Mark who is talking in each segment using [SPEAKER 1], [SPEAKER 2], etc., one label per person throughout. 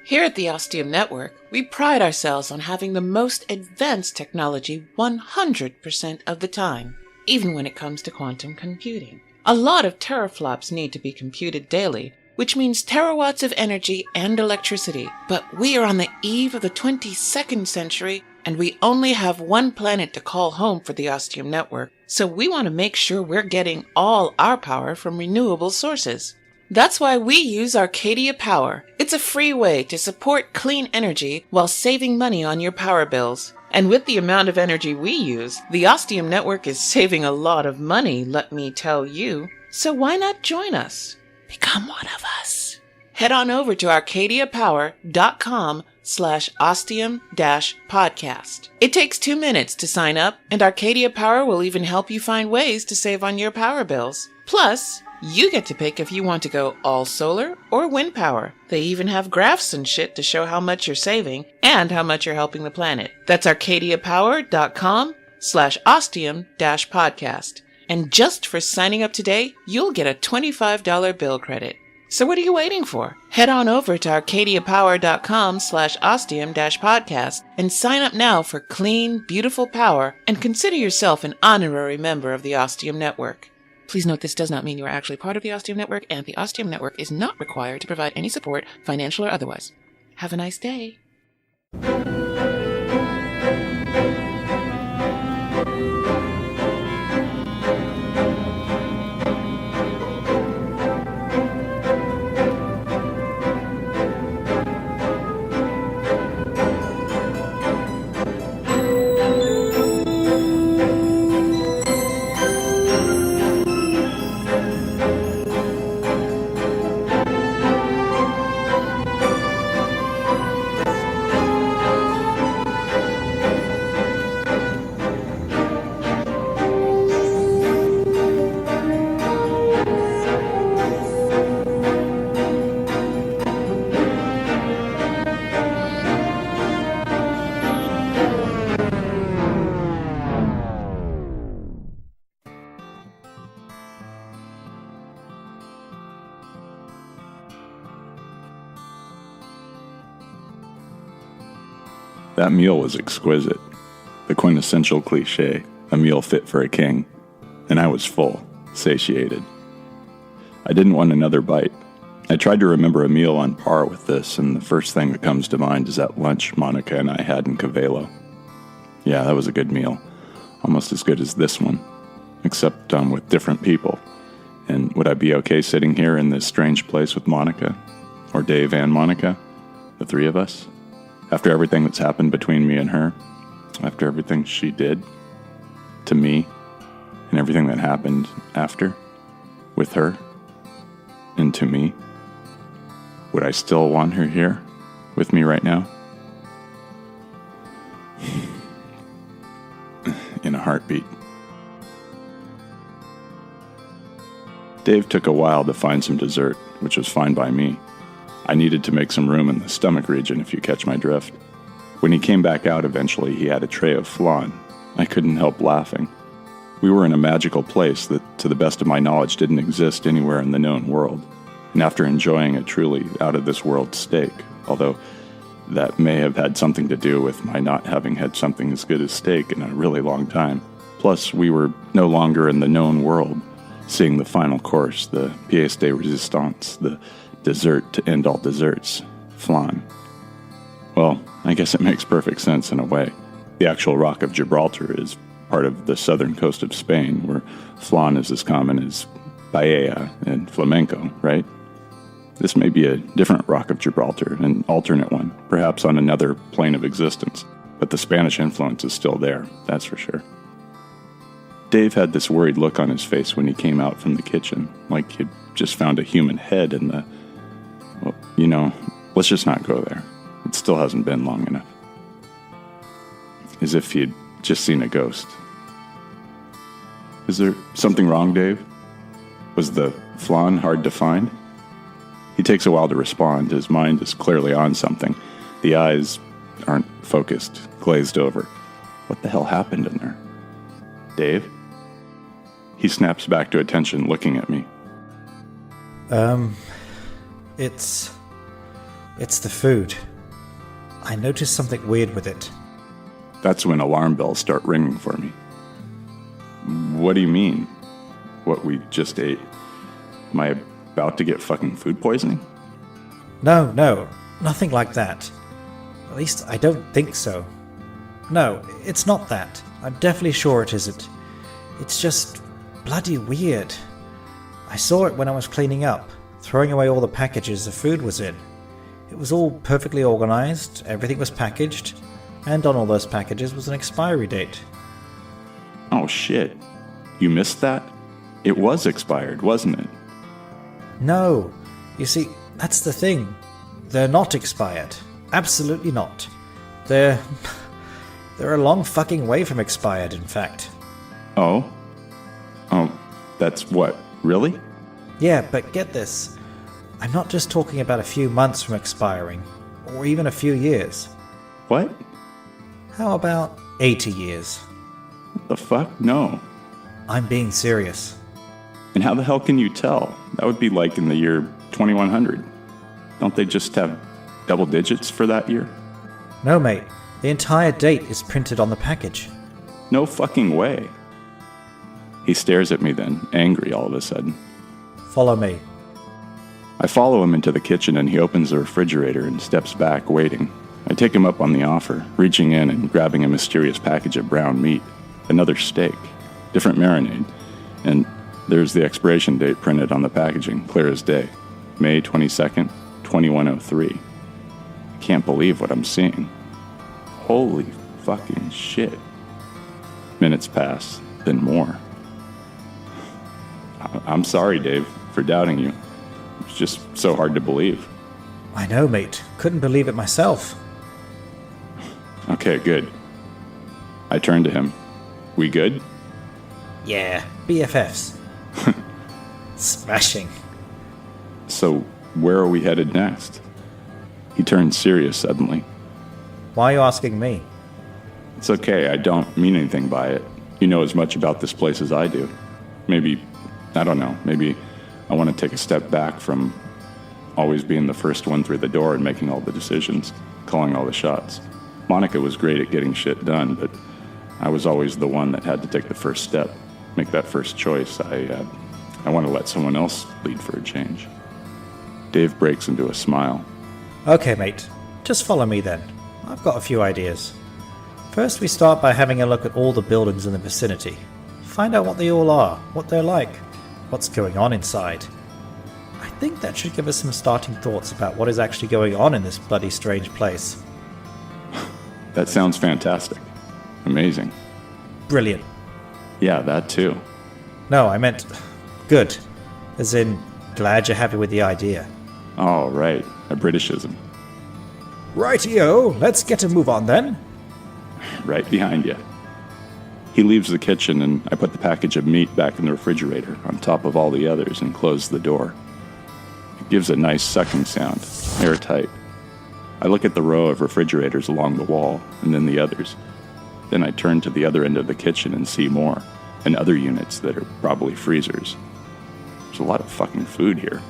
[SPEAKER 1] Here at the Ostium Network, we pride ourselves on having the most advanced technology 100% of the time, even when it comes to quantum computing. A lot of teraflops need to be computed daily, which means terawatts of energy and electricity. But we are on the eve of the 22nd century, and we only have one planet to call home for the Ostium Network, so we want to make sure we're getting all our power from renewable sources. That's why we use Arcadia Power. It's a free way to support clean energy while saving money on your power bills. And with the amount of energy we use, the Ostium Network is saving a lot of money, let me tell you. So why not join us? Become one of us. Head on over to arcadiapower.com/ostium-podcast. It takes 2 minutes to sign up, and Arcadia Power will even help you find ways to save on your power bills. Plus, you get to pick if you want to go all solar or wind power. They even have graphs and shit to show how much you're saving and how much you're helping the planet. That's arcadiapower.com/ostium-podcast. And just for signing up today, you'll get a $25 bill credit. So what are you waiting for? Head on over to arcadiapower.com/ostium-podcast and sign up now for clean, beautiful power and consider yourself an honorary member of the Ostium Network. Please note this does not mean you are actually part of the Ostium Network, and the Ostium Network is not required to provide any support, financial or otherwise. Have a nice day.
[SPEAKER 2] That meal was exquisite. The quintessential cliche, a meal fit for a king. And I was full, satiated. I didn't want another bite. I tried to remember a meal on par with this, and the first thing that comes to mind is that lunch Monica and I had in Cavello. Yeah, that was a good meal. Almost as good as this one, except with different people. And would I be okay sitting here in this strange place with Monica? Or Dave and Monica? The three of us? After everything that's happened between me and her, after everything she did to me, and everything that happened after, with her, and to me, would I still want her here, with me right now? In a heartbeat. Dave took a while to find some dessert, which was fine by me. I needed to make some room in the stomach region, if you catch my drift. When he came back out eventually, he had a tray of flan. I couldn't help laughing. We were in a magical place that, to the best of my knowledge, didn't exist anywhere in the known world. And after enjoying a truly out-of-this-world steak, although that may have had something to do with my not having had something as good as steak in a really long time. Plus, we were no longer in the known world, seeing the final course, the pièce de résistance, the dessert to end all desserts, flan. Well, I guess it makes perfect sense in a way. The actual Rock of Gibraltar is part of the southern coast of Spain, where flan is as common as paella and flamenco, right? This may be a different Rock of Gibraltar, an alternate one, perhaps on another plane of existence, but the Spanish influence is still there, that's for sure. Dave had this worried look on his face when he came out from the kitchen, like he'd just found a human head in the... Well, let's just not go there. It still hasn't been long enough. As if he'd just seen a ghost. Is there something wrong, Dave? Was the flan hard to find? He takes a while to respond. His mind is clearly on something. The eyes aren't focused, glazed over. What the hell happened in there? Dave? He snaps back to attention, looking at me.
[SPEAKER 3] It's It's the food. I noticed something weird with it.
[SPEAKER 2] That's when alarm bells start ringing for me. What do you mean? What we just ate? Am I about to get fucking food poisoning?
[SPEAKER 3] No, nothing like that. At least I don't think so. No, it's not that. I'm definitely sure it isn't. It's just bloody weird. I saw it when I was cleaning up, throwing away all the packages the food was in. It was all perfectly organized, everything was packaged, and on all those packages was an expiry date.
[SPEAKER 2] Oh shit. You missed that? It was expired, wasn't it?
[SPEAKER 3] No. You see, that's the thing. They're not expired. Absolutely not. They're a long fucking way from expired, in fact.
[SPEAKER 2] Oh? That's what? Really?
[SPEAKER 3] Yeah, but get this. I'm not just talking about a few months from expiring, or even a few years.
[SPEAKER 2] What?
[SPEAKER 3] How about 80 years?
[SPEAKER 2] What the fuck? No.
[SPEAKER 3] I'm being serious.
[SPEAKER 2] And how the hell can you tell? That would be like in the year 2100. Don't they just have double digits for that year?
[SPEAKER 3] No, mate. The entire date is printed on the package.
[SPEAKER 2] No fucking way. He stares at me then, angry all of a sudden.
[SPEAKER 3] Follow me.
[SPEAKER 2] I follow him into the kitchen and he opens the refrigerator and steps back, waiting. I take him up on the offer, reaching in and grabbing a mysterious package of brown meat. Another steak. Different marinade. And there's the expiration date printed on the packaging, clear as day. May 22nd, 2103. I can't believe what I'm seeing. Holy fucking shit. Minutes pass, then more. I'm sorry, Dave, for doubting you. It's just so hard to believe.
[SPEAKER 3] I know, mate. Couldn't believe it myself.
[SPEAKER 2] Okay, good. I turn to him. We good?
[SPEAKER 3] Yeah, BFFs. Smashing.
[SPEAKER 2] So, where are we headed next? He turns serious suddenly.
[SPEAKER 3] Why are you asking me?
[SPEAKER 2] It's okay, I don't mean anything by it. You know as much about this place as I do. Maybe, I don't know, maybe I want to take a step back from always being the first one through the door and making all the decisions, calling all the shots. Monica was great at getting shit done, but I was always the one that had to take the first step, make that first choice. I want to let someone else lead for a change. Dave breaks into a smile.
[SPEAKER 3] Okay, mate. Just follow me then. I've got a few ideas. First, we start by having a look at all the buildings in the vicinity. Find out what they all are, what they're like, what's going on inside. I think that should give us some starting thoughts about what is actually going on in this bloody strange place.
[SPEAKER 2] That sounds fantastic. Amazing.
[SPEAKER 3] Brilliant.
[SPEAKER 2] Yeah, that too.
[SPEAKER 3] No, I meant good. As in, glad you're happy with the idea.
[SPEAKER 2] Oh, right. A Britishism.
[SPEAKER 3] Rightio, let's get a move on then.
[SPEAKER 2] Right behind you. He leaves the kitchen and I put the package of meat back in the refrigerator on top of all the others and close the door. It gives a nice sucking sound, airtight. I look at the row of refrigerators along the wall and then the others. Then I turn to the other end of the kitchen and see more, and other units that are probably freezers. There's a lot of fucking food here,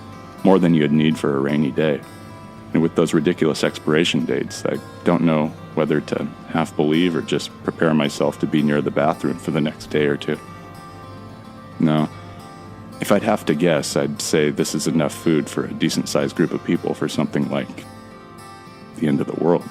[SPEAKER 2] more than you'd need for a rainy day. And with those ridiculous expiration dates, I don't know whether to half believe or just prepare myself to be near the bathroom for the next day or two. No, if I'd have to guess, I'd say this is enough food for a decent-sized group of people for something like the end of the world.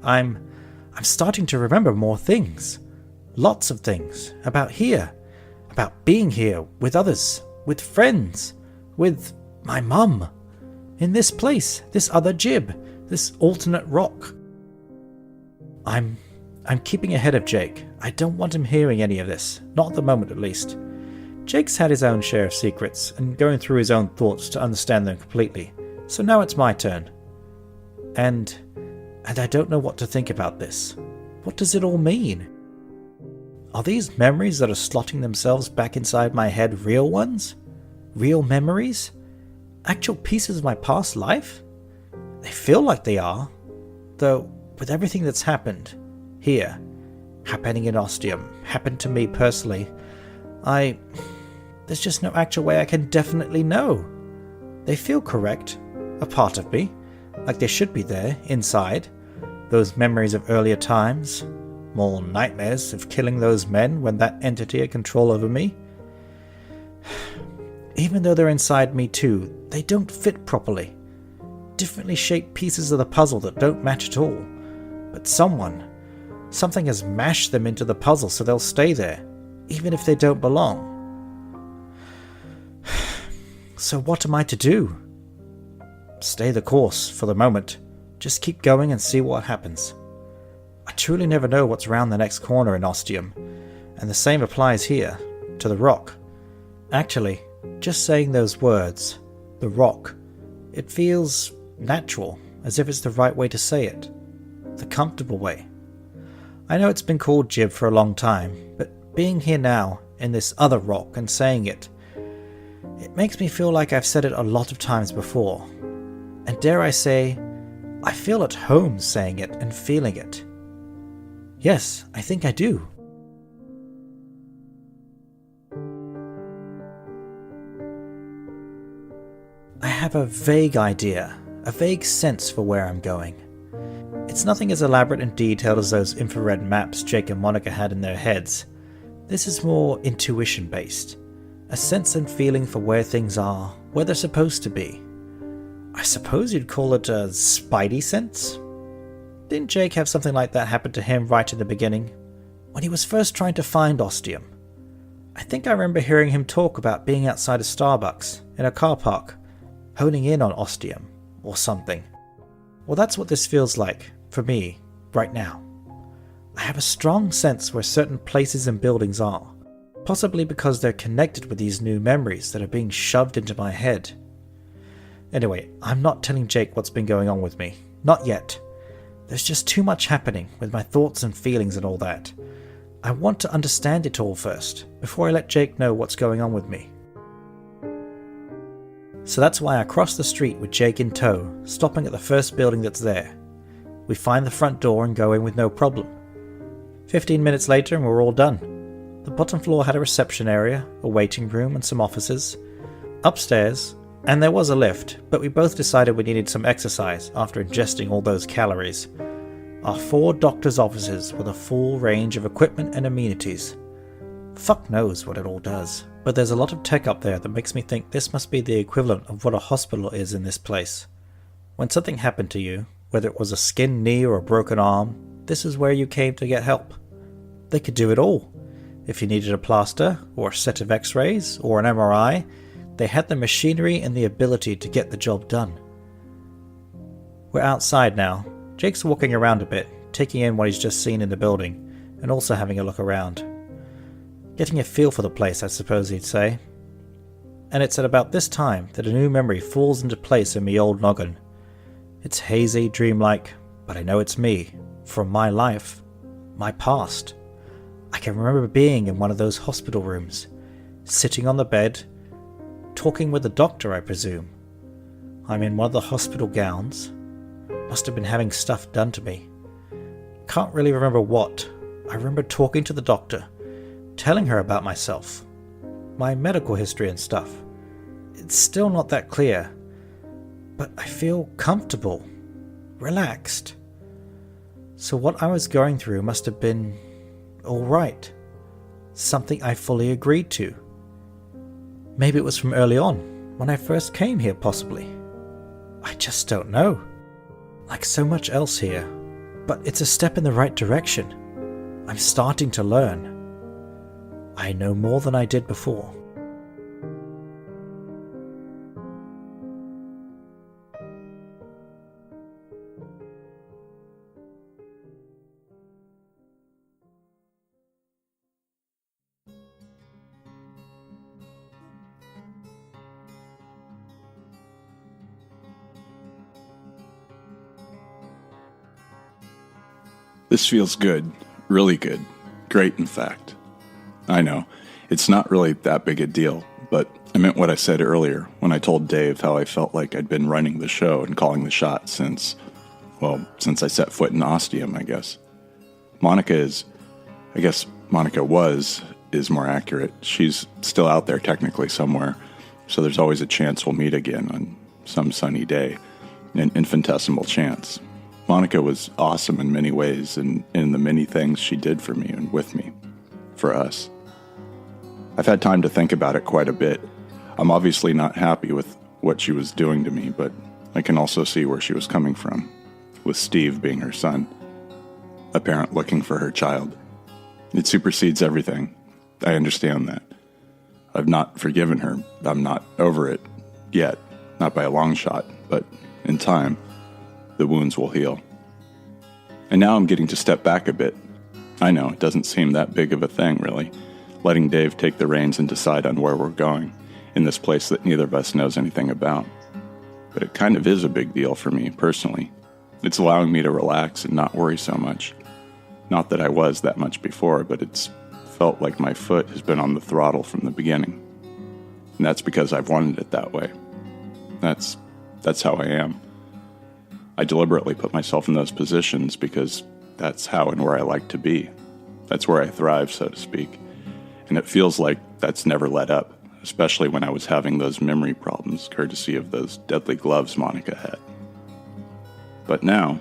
[SPEAKER 3] I'm starting to remember more things. Lots of things. About here. About being here with others. With friends. With my mum. In this place. This other Gib. This alternate rock. I'm keeping ahead of Jake. I don't want him hearing any of this. Not at the moment, at least. Jake's had his own share of secrets, and going through his own thoughts to understand them completely. So now it's my turn. And I don't know what to think about this. What does it all mean? Are these memories that are slotting themselves back inside my head real ones? Real memories? Actual pieces of my past life? They feel like they are. Though, with everything that's happened, here, happening in Ostium, happened to me personally, there's just no actual way I can definitely know. They feel correct, a part of me, like they should be there, inside. Those memories of earlier times, more nightmares of killing those men when that entity had control over me. Even though they're inside me too, they don't fit properly. Differently shaped pieces of the puzzle that don't match at all. But something has mashed them into the puzzle so they'll stay there, even if they don't belong. So what am I to do? Stay the course for the moment. Just keep going and see what happens. I truly never know what's around the next corner in Ostium, and the same applies here, to the rock. Actually, just saying those words, the rock, it feels natural, as if it's the right way to say it. The comfortable way. I know it's been called Gib for a long time, but being here now, in this other rock, and saying it makes me feel like I've said it a lot of times before. And dare I say, I feel at home saying it and feeling it. Yes, I think I do. I have a vague idea, a vague sense for where I'm going. It's nothing as elaborate and detailed as those infrared maps Jake and Monica had in their heads. This is more intuition-based. A sense and feeling for where things are, where they're supposed to be. I suppose you'd call it a spidey sense? Didn't Jake have something like that happen to him right in the beginning? When he was first trying to find Ostium? I think I remember hearing him talk about being outside a Starbucks, in a car park, honing in on Ostium, or something. Well, that's what this feels like, for me, right now. I have a strong sense where certain places and buildings are, possibly because they're connected with these new memories that are being shoved into my head. Anyway, I'm not telling Jake what's been going on with me. Not yet. There's just too much happening with my thoughts and feelings and all that. I want to understand it all first, before I let Jake know what's going on with me. So that's why I cross the street with Jake in tow, stopping at the first building that's there. We find the front door and go in with no problem. 15 minutes later and we're all done. The bottom floor had a reception area, a waiting room and some offices. Upstairs, and there was a lift, but we both decided we needed some exercise after ingesting all those calories, are 4 doctors' offices with a full range of equipment and amenities. Fuck knows what it all does, but there's a lot of tech up there that makes me think this must be the equivalent of what a hospital is in this place. When something happened to you, whether it was a skinned knee or a broken arm, this is where you came to get help. They could do it all. If you needed a plaster, or a set of x-rays, or an MRI, they had the machinery and the ability to get the job done. We're outside now. Jake's walking around a bit, taking in what he's just seen in the building, and also having a look around. Getting a feel for the place, I suppose he'd say. And it's at about this time that a new memory falls into place in me old noggin. It's hazy, dreamlike, but I know it's me, from my life, my past. I can remember being in one of those hospital rooms, sitting on the bed, talking with the doctor, I presume. I'm in one of the hospital gowns. Must have been having stuff done to me. Can't really remember what. I remember talking to the doctor, telling her about myself, my medical history and stuff. It's still not that clear, but I feel comfortable, relaxed. So what I was going through must have been alright. Something I fully agreed to. Maybe it was from early on, when I first came here possibly. I just don't know. Like so much else here. But it's a step in the right direction. I'm starting to learn. I know more than I did before.
[SPEAKER 2] This feels good. Really good. Great, in fact. I know, it's not really that big a deal, but I meant what I said earlier when I told Dave how I felt like I'd been running the show and calling the shots since I set foot in Ostium, I guess. Monica is more accurate. She's still out there technically somewhere, so there's always a chance we'll meet again on some sunny day, an infinitesimal chance. Monica was awesome in many ways, and in the many things she did for me and with me, for us. I've had time to think about it quite a bit. I'm obviously not happy with what she was doing to me, but I can also see where she was coming from, with Steve being her son, a parent looking for her child. It supersedes everything. I understand that. I've not forgiven her. I'm not over it yet, not by a long shot, but in time, the wounds will heal. And now I'm getting to step back a bit. I know, it doesn't seem that big of a thing, really, letting Dave take the reins and decide on where we're going, in this place that neither of us knows anything about. But it kind of is a big deal for me, personally. It's allowing me to relax and not worry so much. Not that I was that much before, but it's felt like my foot has been on the throttle from the beginning. And that's because I've wanted it that way. That's how I am. I deliberately put myself in those positions because that's how and where I like to be. That's where I thrive, so to speak. And it feels like that's never let up, especially when I was having those memory problems courtesy of those deadly gloves Monica had. But now,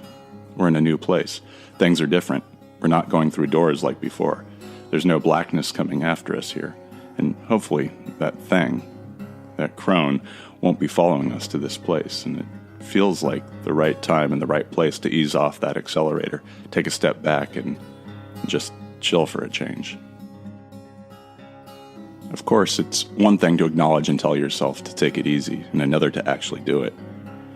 [SPEAKER 2] we're in a new place. Things are different. We're not going through doors like before. There's no blackness coming after us here. And hopefully that thing, that crone, won't be following us to this place. And it feels like the right time and the right place to ease off that accelerator, take a step back, and just chill for a change. Of course, it's one thing to acknowledge and tell yourself to take it easy, and another to actually do it.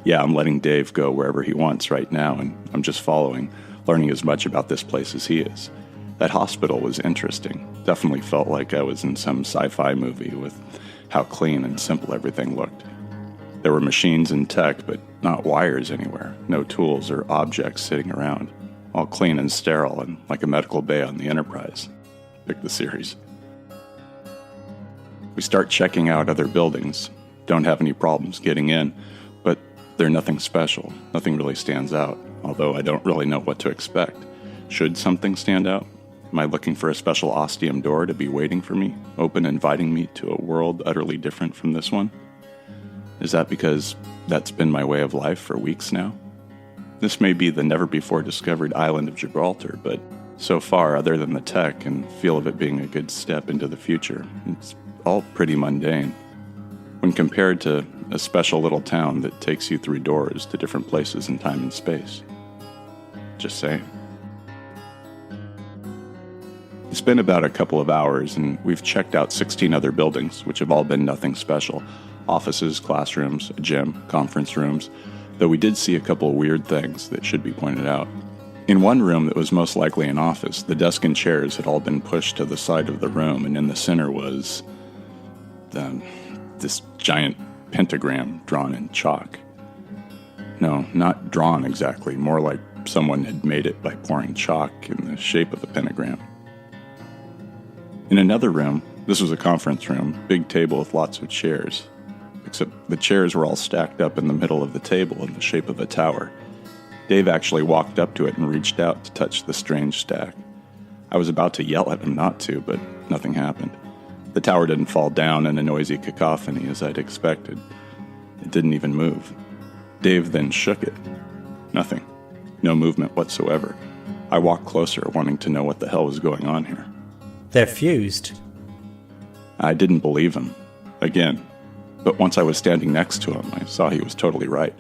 [SPEAKER 2] Yeah, I'm letting Dave go wherever he wants right now, and I'm just following, learning as much about this place as he is. That hospital was interesting. Definitely felt like I was in some sci-fi movie with how clean and simple everything looked. There were machines and tech, but not wires anywhere. No tools or objects sitting around. All clean and sterile and like a medical bay on the Enterprise. Pick the series. We start checking out other buildings. Don't have any problems getting in, but they're nothing special. Nothing really stands out, although I don't really know what to expect. Should something stand out? Am I looking for a special Ostium door to be waiting for me, open, inviting me to a world utterly different from this one? Is that because that's been my way of life for weeks now? This may be the never-before-discovered island of Gibraltar, but so far, other than the tech and feel of it being a good step into the future, it's all pretty mundane. When compared to a special little town that takes you through doors to different places in time and space. Just saying. It's been about a couple of hours, and we've checked out 16 other buildings, which have all been nothing special. Offices, classrooms, a gym, conference rooms, though we did see a couple of weird things that should be pointed out. In one room that was most likely an office, the desk and chairs had all been pushed to the side of the room, and in the center was this giant pentagram drawn in chalk. No, not drawn exactly, more like someone had made it by pouring chalk in the shape of the pentagram. In another room, this was a conference room, big table with lots of chairs, except the chairs were all stacked up in the middle of the table in the shape of a tower. Dave actually walked up to it and reached out to touch the strange stack. I was about to yell at him not to, but nothing happened. The tower didn't fall down in a noisy cacophony as I'd expected. It didn't even move. Dave then shook it. Nothing. No movement whatsoever. I walked closer, wanting to know what the hell was going on here.
[SPEAKER 3] They're fused.
[SPEAKER 2] I didn't believe him. Again. But once I was standing next to him, I saw he was totally right.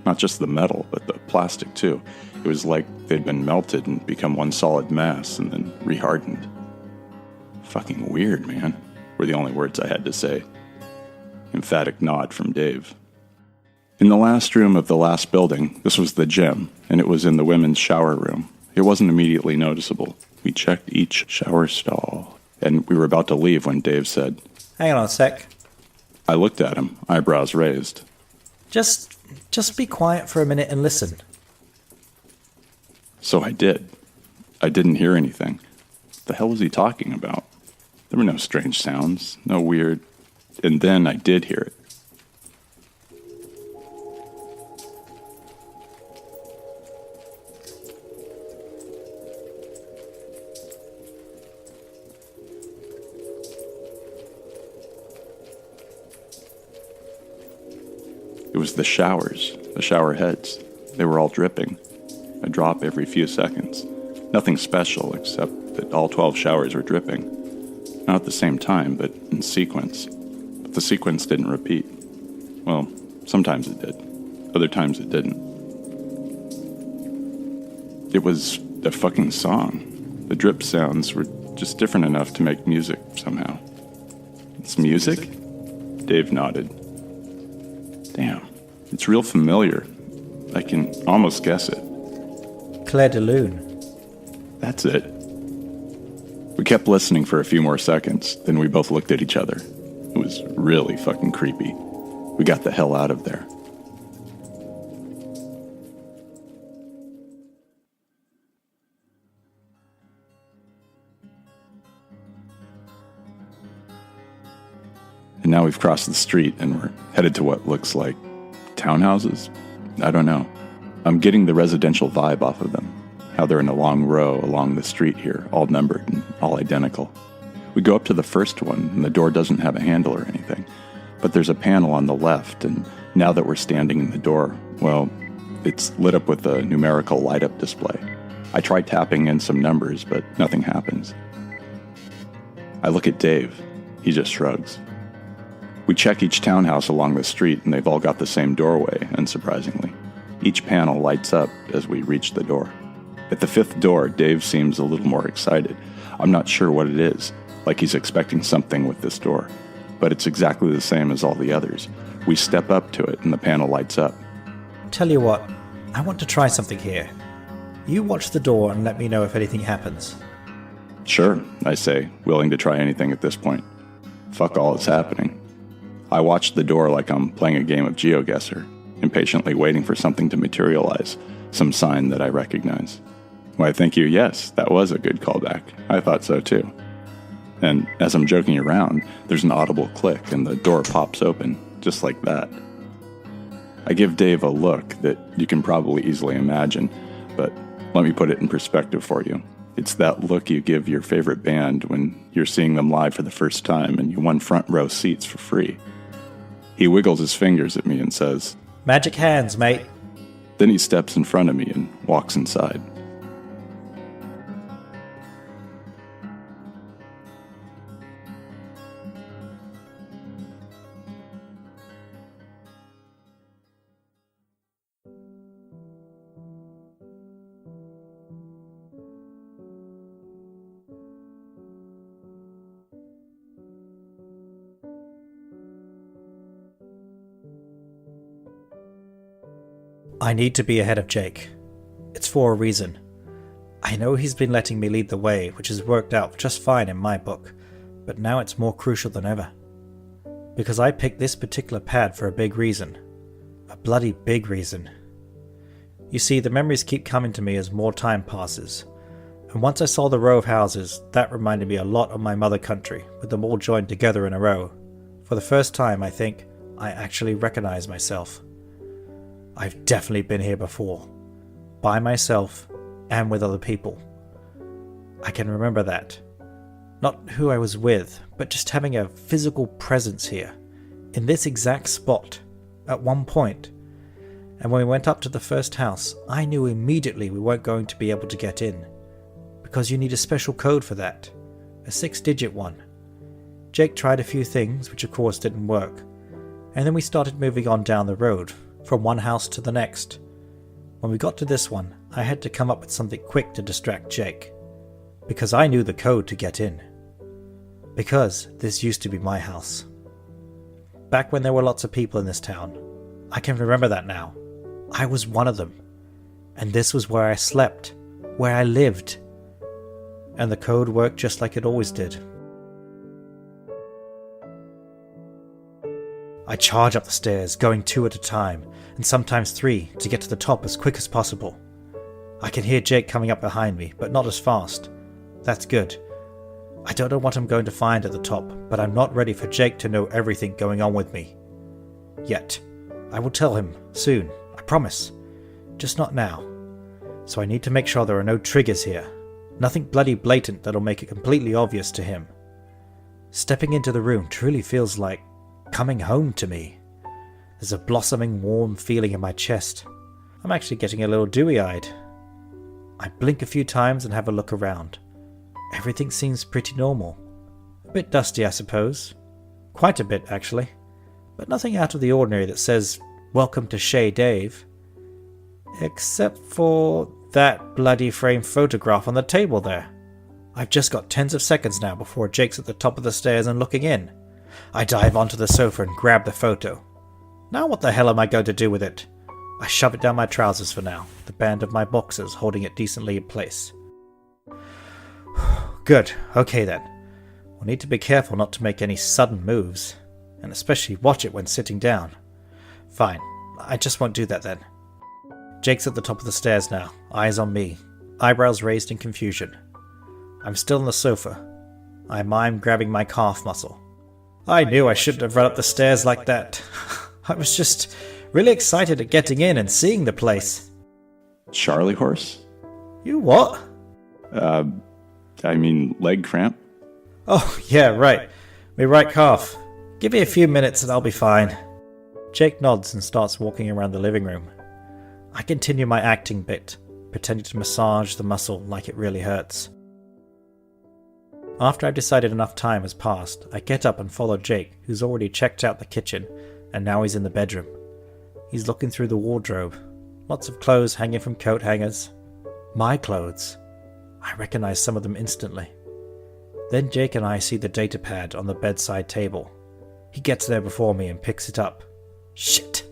[SPEAKER 2] Not just the metal, but the plastic too. It was like they'd been melted and become one solid mass and then rehardened. Fucking weird, man, were the only words I had to say. Emphatic nod from Dave. In the last room of the last building, this was the gym, and it was in the women's shower room. It wasn't immediately noticeable. We checked each shower stall, and we were about to leave when Dave said,
[SPEAKER 3] "Hang on a sec."
[SPEAKER 2] I looked at him, eyebrows raised.
[SPEAKER 3] Just be quiet for a minute and listen.
[SPEAKER 2] So I did. I didn't hear anything. What the hell was he talking about? There were no strange sounds, no weird... And then I did hear it. It was the showers, the shower heads. They were all dripping. A drop every few seconds. Nothing special except that all 12 showers were dripping. Not at the same time, but in sequence. But the sequence didn't repeat. Well, sometimes it did. Other times it didn't. It was a fucking song. The drip sounds were just different enough to make music somehow. It's music? Dave nodded. Damn, it's real familiar. I can almost guess it.
[SPEAKER 3] Claire de Lune.
[SPEAKER 2] That's it. We kept listening for a few more seconds, then we both looked at each other. It was really fucking creepy. We got the hell out of there. And now we've crossed the street and we're headed to what looks like townhouses? I don't know. I'm getting the residential vibe off of them. How they're in a long row along the street here, all numbered and all identical. We go up to the first one and the door doesn't have a handle or anything. But there's a panel on the left, and now that we're standing in the door, well, it's lit up with a numerical light-up display. I try tapping in some numbers, but nothing happens. I look at Dave. He just shrugs. We check each townhouse along the street, and they've all got the same doorway, unsurprisingly. Each panel lights up as we reach the door. At the fifth door, Dave seems a little more excited. I'm not sure what it is, like he's expecting something with this door. But it's exactly the same as all the others. We step up to it, and the panel lights up.
[SPEAKER 3] Tell you what, I want to try something here. You watch the door and let me know if anything happens.
[SPEAKER 2] Sure, I say, willing to try anything at this point. Fuck all that's happening. I watch the door like I'm playing a game of GeoGuessr, impatiently waiting for something to materialize, some sign that I recognize. Why, thank you, yes, that was a good callback. I thought so too. And as I'm joking around, there's an audible click and the door pops open, just like that. I give Dave a look that you can probably easily imagine, but let me put it in perspective for you. It's that look you give your favorite band when you're seeing them live for the first time and you won front row seats for free. He wiggles his fingers at me and says,
[SPEAKER 3] "Magic hands, mate."
[SPEAKER 2] Then he steps in front of me and walks inside.
[SPEAKER 3] I need to be ahead of Jake. It's for a reason. I know he's been letting me lead the way, which has worked out just fine in my book, but now it's more crucial than ever. Because I picked this particular pad for a big reason. A bloody big reason. You see, the memories keep coming to me as more time passes, and once I saw the row of houses, that reminded me a lot of my mother country, with them all joined together in a row. For the first time, I think, I actually recognize myself. I've definitely been here before, by myself and with other people. I can remember that. Not who I was with, but just having a physical presence here, in this exact spot, at one point. And when we went up to the first house, I knew immediately we weren't going to be able to get in, because you need a special code for that, a 6-digit one. Jake tried a few things, which of course didn't work, and then we started moving on down the road, from one house to the next. When we got to this one, I had to come up with something quick to distract Jake, because I knew the code to get in. Because this used to be my house. Back when there were lots of people in this town. I can remember that now. I was one of them. And this was where I slept, where I lived. And the code worked just like it always did. I charge up the stairs, going 2 at a time, and sometimes 3 to get to the top as quick as possible. I can hear Jake coming up behind me, but not as fast. That's good. I don't know what I'm going to find at the top, but I'm not ready for Jake to know everything going on with me. Yet. I will tell him soon, I promise. Just not now. So I need to make sure there are no triggers here. Nothing bloody blatant that'll make it completely obvious to him. Stepping into the room truly feels like coming home to me. There's a blossoming warm feeling in my chest. I'm actually getting a little dewy-eyed. I blink a few times and have a look around. Everything seems pretty normal. A bit dusty, I suppose. Quite a bit, actually. But nothing out of the ordinary that says, "Welcome to Chez Dave." Except for that bloody framed photograph on the table there. I've just got tens of seconds now before Jake's at the top of the stairs and looking in. I dive onto the sofa and grab the photo. Now what the hell am I going to do with it? I shove it down my trousers for now, the band of my boxers holding it decently in place. Good, okay then. We'll need to be careful not to make any sudden moves, and especially watch it when sitting down. Fine, I just won't do that then. Jake's at the top of the stairs now, eyes on me, eyebrows raised in confusion. I'm still on the sofa. I mime grabbing my calf muscle. I knew I shouldn't have run up the stairs like that. I was just really excited at getting in and seeing the place.
[SPEAKER 2] Charlie horse?
[SPEAKER 3] You what?
[SPEAKER 2] Leg cramp?
[SPEAKER 3] Oh, yeah, right. My right calf. Give me a few minutes and I'll be fine. Jake nods and starts walking around the living room. I continue my acting bit, pretending to massage the muscle like it really hurts. After I've decided enough time has passed, I get up and follow Jake, who's already checked out the kitchen, and now he's in the bedroom. He's looking through the wardrobe. Lots of clothes hanging from coat hangers. My clothes. I recognize some of them instantly. Then Jake and I see the datapad on the bedside table. He gets there before me and picks it up. Shit!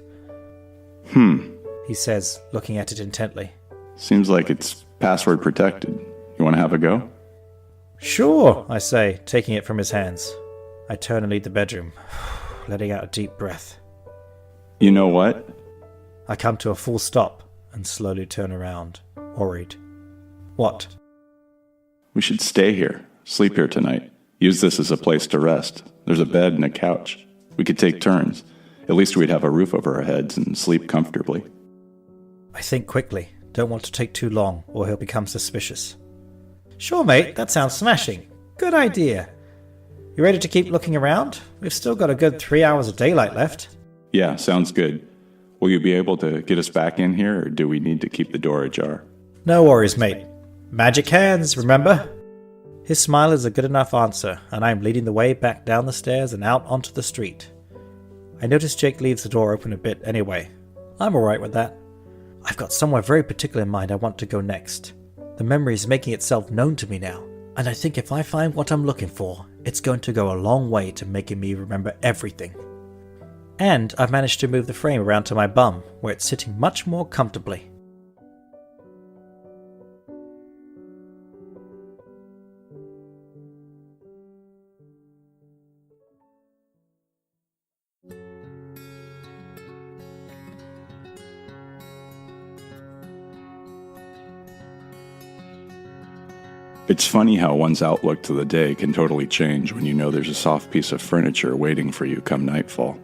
[SPEAKER 3] He says, looking at it intently.
[SPEAKER 2] Seems like it's password protected. You want to have a go?
[SPEAKER 3] Sure, I say, taking it from his hands. I turn and leave the bedroom, letting out a deep breath.
[SPEAKER 2] You know what?
[SPEAKER 3] I come to a full stop and slowly turn around, worried. What?
[SPEAKER 2] We should stay here, sleep here tonight. Use this as a place to rest. There's a bed and a couch. We could take turns. At least we'd have a roof over our heads and sleep comfortably.
[SPEAKER 3] I think quickly. Don't want to take too long, or he'll become suspicious. Sure, mate, that sounds smashing. Good idea. You ready to keep looking around? We've still got a good 3 hours of daylight left.
[SPEAKER 2] Yeah, sounds good. Will you be able to get us back in here, or do we need to keep the door ajar?
[SPEAKER 3] No worries, mate. Magic hands, remember? His smile is a good enough answer, and I am leading the way back down the stairs and out onto the street. I notice Jake leaves the door open a bit anyway. I'm alright with that. I've got somewhere very particular in mind I want to go next. The memory is making itself known to me now, and I think if I find what I'm looking for, it's going to go a long way to making me remember everything. And I've managed to move the frame around to my bum, where it's sitting much more comfortably.
[SPEAKER 2] It's funny how one's outlook to the day can totally change when you know there's a soft piece of furniture waiting for you come nightfall.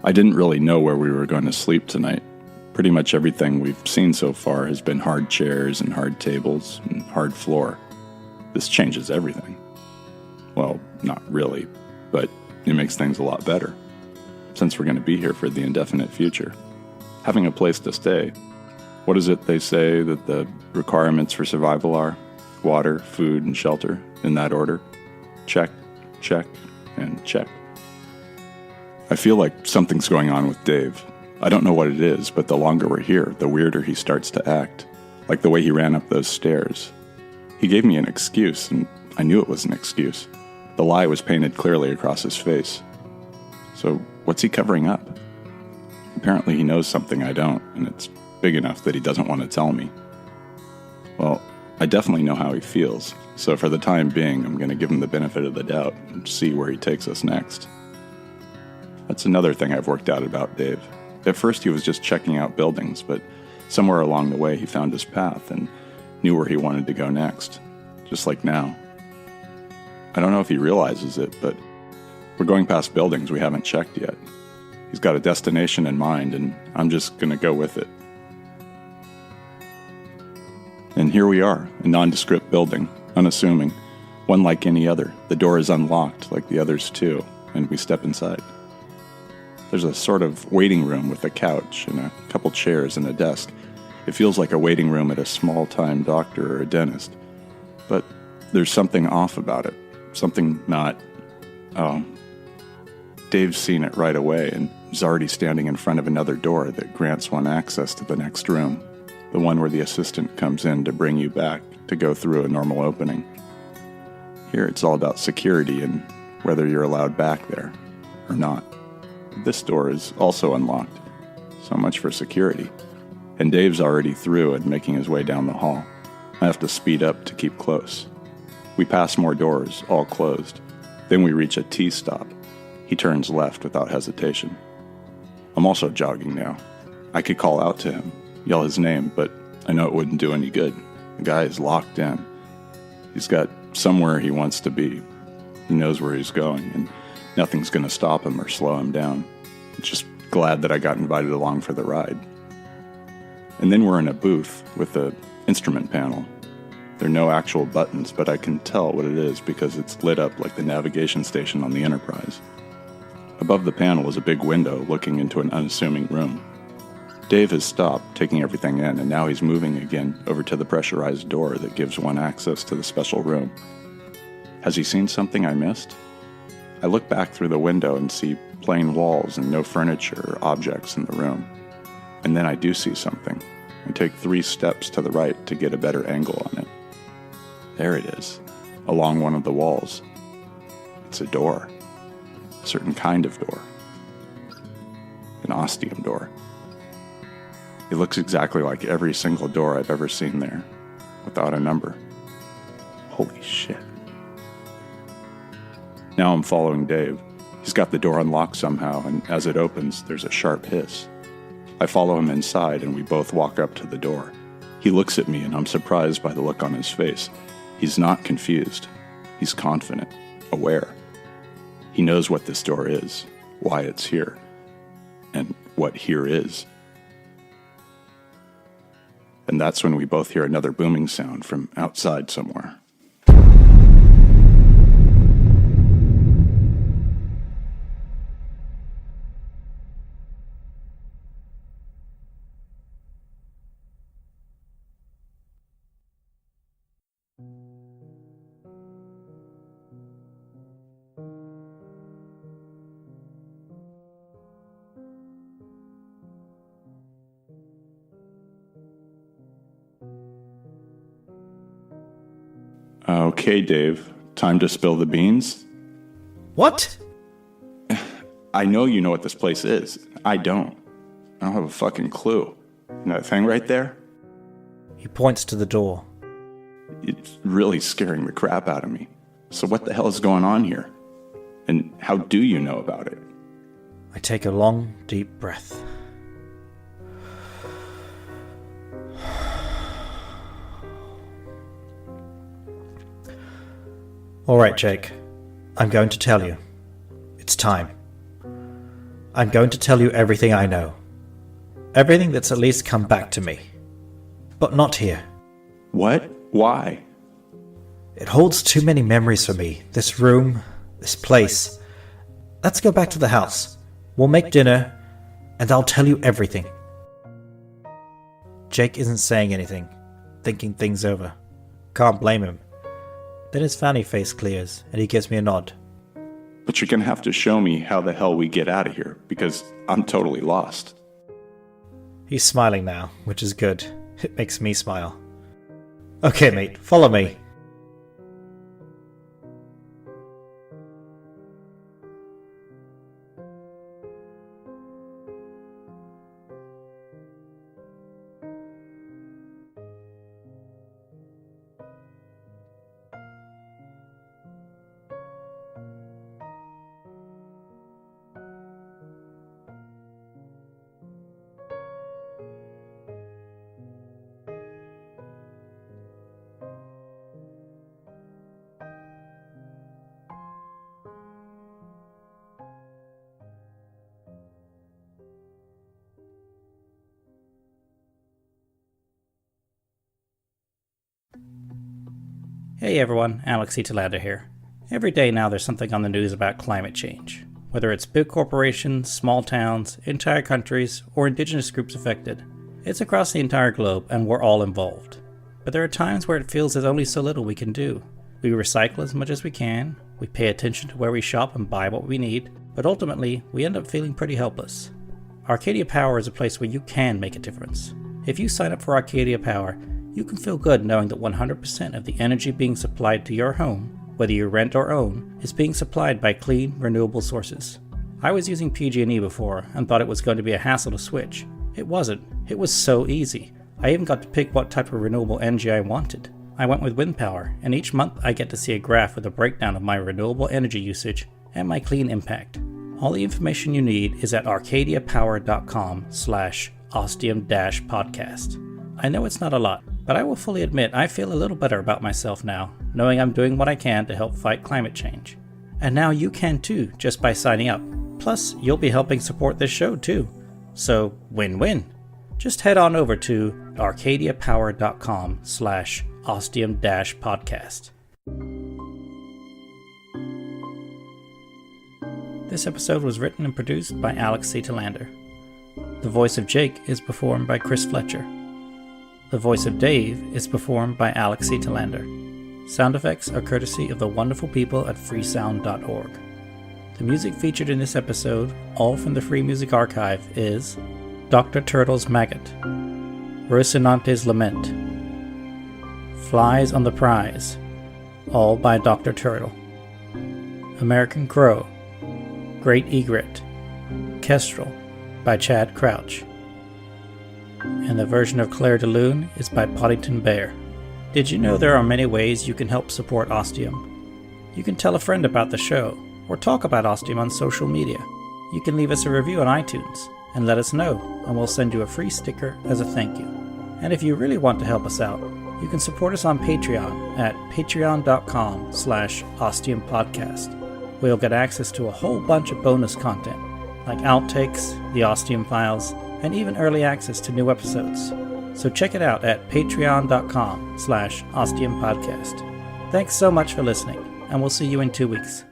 [SPEAKER 2] I didn't really know where we were going to sleep tonight. Pretty much everything we've seen so far has been hard chairs and hard tables and hard floor. This changes everything. Well, not really, but it makes things a lot better. Since we're going to be here for the indefinite future. Having a place to stay. What is it they say that the requirements for survival are? Water, food, and shelter, in that order. Check, check, and check. I feel like something's going on with Dave. I don't know what it is, but the longer we're here, the weirder he starts to act. Like the way he ran up those stairs. He gave me an excuse, and I knew it was an excuse. The lie was painted clearly across his face. So, what's he covering up? Apparently he knows something I don't, and it's big enough that he doesn't want to tell me. Well, I definitely know how he feels, so for the time being, I'm going to give him the benefit of the doubt and see where he takes us next. That's another thing I've worked out about Dave. At first he was just checking out buildings, but somewhere along the way he found his path, and knew where he wanted to go next, just like now. I don't know if he realizes it, but we're going past buildings we haven't checked yet. He's got a destination in mind, and I'm just going to go with it. And here we are, a nondescript building, unassuming, one like any other. The door is unlocked, like the others too, and we step inside. There's a sort of waiting room with a couch and a couple chairs and a desk. It feels like a waiting room at a small-time doctor or a dentist. But there's something off about it. Something not... Oh. Dave's seen it right away and is already standing in front of another door that grants one access to the next room. The one where the assistant comes in to bring you back to go through a normal opening. Here it's all about security and whether you're allowed back there or not. This door is also unlocked. So much for security. And Dave's already through and making his way down the hall. I have to speed up to keep close. We pass more doors, all closed. Then we reach a T-stop. He turns left without hesitation. I'm also jogging now. I could call out to him, yell his name, but I know it wouldn't do any good. The guy is locked in. He's got somewhere he wants to be. He knows where he's going, and nothing's going to stop him or slow him down. I'm just glad that I got invited along for the ride. And then we're in a booth with an instrument panel. There are no actual buttons, but I can tell what it is because it's lit up like the navigation station on the Enterprise. Above the panel is a big window looking into an unassuming room. Dave has stopped, taking everything in, and now he's moving again over to the pressurized door that gives one access to the special room. Has he seen something I missed? I look back through the window and see plain walls and no furniture or objects in the room. And then I do see something. I take 3 steps to the right to get a better angle on it. There it is, along one of the walls. It's a door. A certain kind of door. An ostium door. It looks exactly like every single door I've ever seen there, without a number. Holy shit. Now I'm following Dave. He's got the door unlocked somehow, and as it opens, there's a sharp hiss. I follow him inside, and we both walk up to the door. He looks at me, and I'm surprised by the look on his face. He's not confused. He's confident, aware. He knows what this door is, why it's here, and what here is. And that's when we both hear another booming sound from outside somewhere. Okay, Dave. Time to spill the beans?
[SPEAKER 3] What?
[SPEAKER 2] I know you know what this place is. I don't. I don't have a fucking clue. And that thing right there?
[SPEAKER 3] He points to the door.
[SPEAKER 2] It's really scaring the crap out of me. So what the hell is going on here? And how do you know about it?
[SPEAKER 3] I take a long, deep breath. All right, Jake. I'm going to tell you. It's time. I'm going to tell you everything I know. Everything that's at least come back to me. But not here.
[SPEAKER 2] What? Why?
[SPEAKER 3] It holds too many memories for me. This room, this place. Let's go back to the house. We'll make dinner, and I'll tell you everything. Jake isn't saying anything, thinking things over. Can't blame him. Then his frowny face clears, and he gives me a nod.
[SPEAKER 2] But you're gonna have to show me how the hell we get out of here, because I'm totally lost.
[SPEAKER 3] He's smiling now, which is good. It makes me smile. Okay, mate, follow me. Hey everyone, Alex Telander here. Every day now there's something on the news about climate change. Whether it's big corporations, small towns, entire countries, or indigenous groups affected. It's across the entire globe and we're all involved. But there are times where it feels there's only so little we can do. We recycle as much as we can, we pay attention to where we shop and buy what we need, but ultimately we end up feeling pretty helpless. Arcadia Power is a place where you can make a difference. If you sign up for Arcadia Power, you can feel good knowing that 100% of the energy being supplied to your home, whether you rent or own, is being supplied by clean, renewable sources. I was using PG&E before and thought it was going to be a hassle to switch. It wasn't. It was so easy. I even got to pick what type of renewable energy I wanted. I went with wind power, and each month I get to see a graph with a breakdown of my renewable energy usage and my clean impact. All the information you need is at arcadiapower.com/ostium-podcast. I know it's not a lot, but I will fully admit I feel a little better about myself now, knowing I'm doing what I can to help fight climate change. And now you can too, just by signing up. Plus, you'll be helping support this show too. So, win-win. Just head on over to arcadiapower.com/ostium-podcast. This episode was written and produced by Alex C. Telander. The voice of Jake is performed by Chris Fletcher. The voice of Dave is performed by Alex C. Telander. Sound effects are courtesy of the wonderful people at freesound.org. The music featured in this episode, all from the Free Music Archive, is Dr. Turtle's Maggot, Rocinante's Lament, Flies on the Prize, all by Dr. Turtle, American Crow, Great Egret, Kestrel by Chad Crouch, and the version of Claire de Lune is by Poddington Bear. Did you know there are many ways you can help support Ostium? You can tell a friend about the show, or talk about Ostium on social media. You can leave us a review on iTunes, and let us know, and we'll send you a free sticker as a thank you. And if you really want to help us out, you can support us on Patreon at patreon.com/ostiumpodcast, where you'll get access to a whole bunch of bonus content, like outtakes, the Ostium Files, and even early access to new episodes. So check it out at patreon.com/ostiumpodcast. Thanks so much for listening, and we'll see you in 2 weeks.